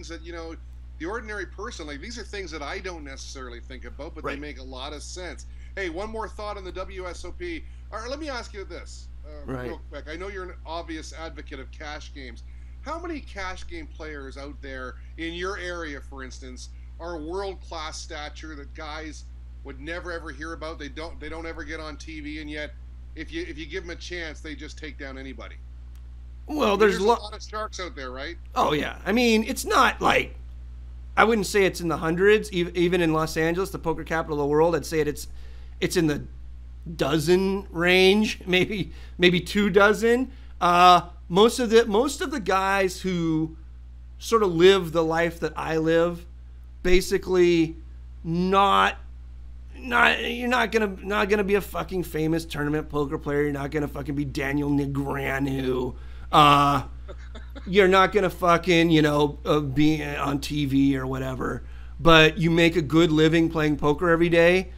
things that, the ordinary person, like, these are things that I don't necessarily think about, but they make a lot of sense. Hey, one more thought on the WSOP. All right, let me ask you this real quick. I know you're an obvious advocate of cash games. How many cash game players out there in your area, for instance, are world-class stature that guys would never ever hear about? They don't ever get on TV, and yet if you give them a chance, they just take down anybody. Well, there's a lot of sharks out there, right? Oh yeah, I mean, it's not like, I wouldn't say it's in the hundreds. Even in Los Angeles, the poker capital of the world, I'd say it's in the dozen range, maybe 2 dozen. Most of the guys who sort of live the life that I live, basically you're not gonna be a fucking famous tournament poker player. You're not gonna fucking be Daniel Negreanu. You're not gonna fucking be on TV or whatever. But you make a good living playing poker every day.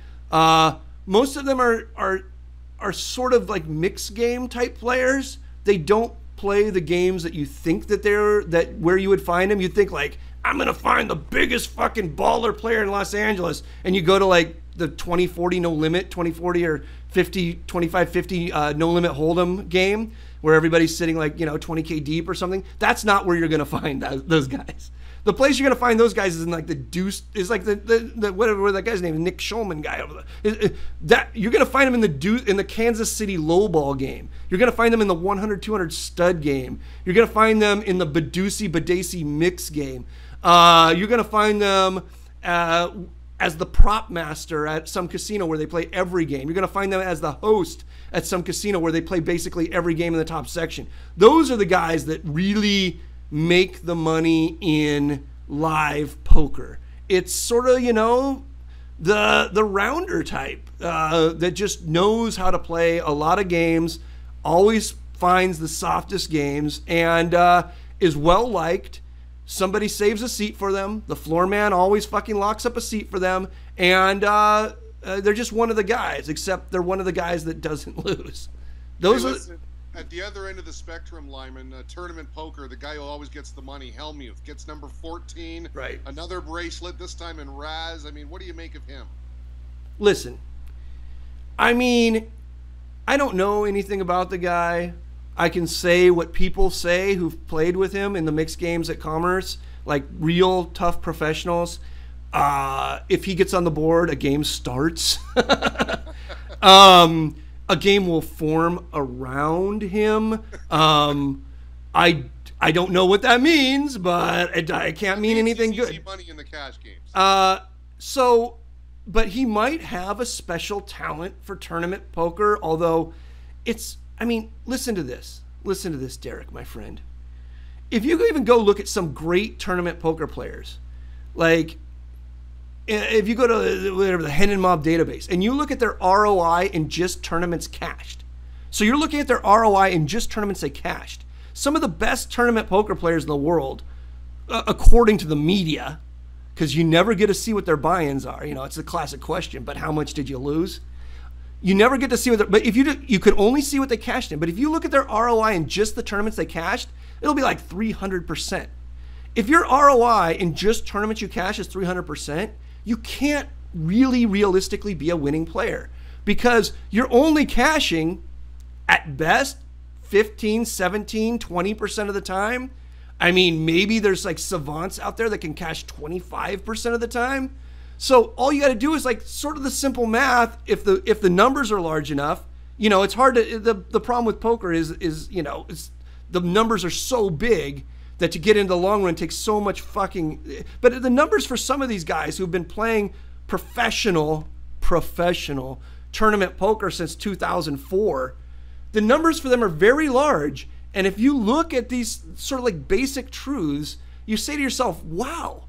Most of them are sort of like mixed game type players. They don't play the games that you think that where you would find them. You'd think like, I'm gonna find the biggest fucking baller player in Los Angeles, and you go to like the 2040 no limit, 2040 or 2550 no limit hold'em game where everybody's sitting like 20k deep or something. That's not where you're gonna find those guys. The place you're gonna find those guys is in like the deuce, is like the whatever that guy's name is, Nick Schulman guy over there. That you're gonna find him in the Kansas City lowball game. You're gonna find them in the 100-200 stud game. You're gonna find them in the Badussi mix game. You're gonna find them as the prop master at some casino where they play every game. You're gonna find them as the host at some casino where they play basically every game in the top section. Those are the guys that really make the money in live poker. It's sort of, the rounder type that just knows how to play a lot of games, always finds the softest games, and is well liked. Somebody saves a seat for them. The floor man always fucking locks up a seat for them, and they're just one of the guys, except they're one of the guys that doesn't lose. Listen, at the other end of the spectrum, Limon, tournament poker, the guy who always gets the money, Helmuth, gets number 14. Right. Another bracelet, this time in Raz. I mean, what do you make of him? Listen, I mean, I don't know anything about the guy. I can say what people say who've played with him in the mixed games at Commerce, like real tough professionals. If he gets on the board, a game starts. A game will form around him. I don't know what that means, but it can't mean anything good. Easy money in the cash games. But he might have a special talent for tournament poker, although listen to this. Listen to this, Derrik, my friend. If you even go look at some great tournament poker players, like if you go to whatever the Hen and Mob database and you look at their ROI in just tournaments cashed. So you're looking at their ROI in just tournaments they cashed. Some of the best tournament poker players in the world, according to the media, because you never get to see what their buy-ins are. It's a classic question, but how much did you lose? You never get to see what but if you could only see what they cashed in. But if you look at their ROI in just the tournaments they cashed, it'll be like 300%. If your ROI in just tournaments you cash is 300%, you can't really realistically be a winning player because you're only cashing at best 15, 17, 20% of the time. I mean, maybe there's like savants out there that can cash 25% of the time. So all you got to do is like sort of the simple math. If the numbers are large enough, it's hard to, the problem with poker is it's, the numbers are so big that to get into the long run takes so much fucking, but the numbers for some of these guys who've been playing professional tournament poker since 2004, the numbers for them are very large. And if you look at these sort of like basic truths, you say to yourself, wow,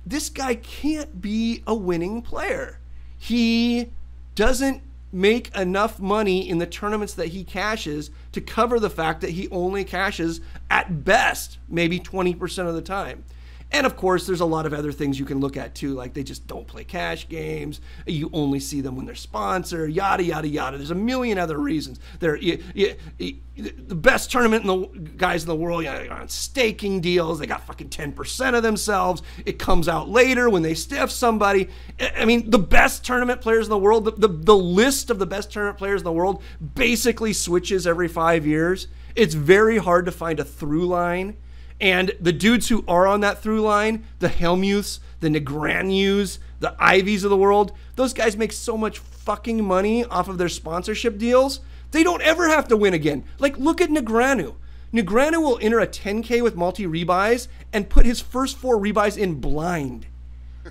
this guy can't be a winning player. He doesn't make enough money in the tournaments that he cashes to cover the fact that he only cashes at best maybe 20% of the time. And of course, there's a lot of other things you can look at too, like they just don't play cash games. You only see them when they're sponsored, yada, yada, yada. There's a million other reasons. They're the best tournament guys in the world on staking deals. They got fucking 10% of themselves. It comes out later when they stiff somebody. I mean, the best tournament players in the world, the list of the best tournament players in the world basically switches every 5 years. It's very hard to find a through line. And the dudes who are on that through line, the Helmuths, the Negranus, the Ivies of the world, those guys make so much fucking money off of their sponsorship deals, they don't ever have to win again. Like, look at Negranu. Negranu will enter a 10K with multi-rebuys and put his first 4 rebuys in blind.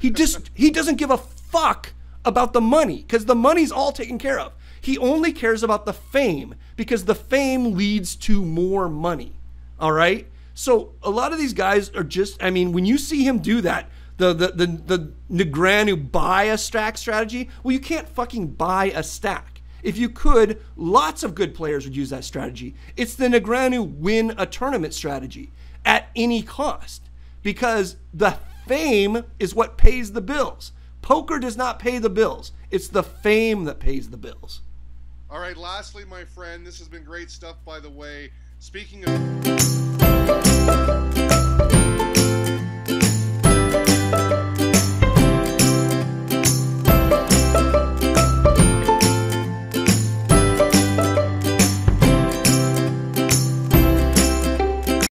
He doesn't give a fuck about the money because the money's all taken care of. He only cares about the fame because the fame leads to more money. All right? So a lot of these guys are just, I mean, when you see him do that, the Negranu buy a stack strategy, well, you can't fucking buy a stack. If you could, lots of good players would use that strategy. It's the Negranu win a tournament strategy at any cost because the fame is what pays the bills. Poker does not pay the bills. It's the fame that pays the bills. All right, lastly, my friend, this has been great stuff, by the way. Speaking of...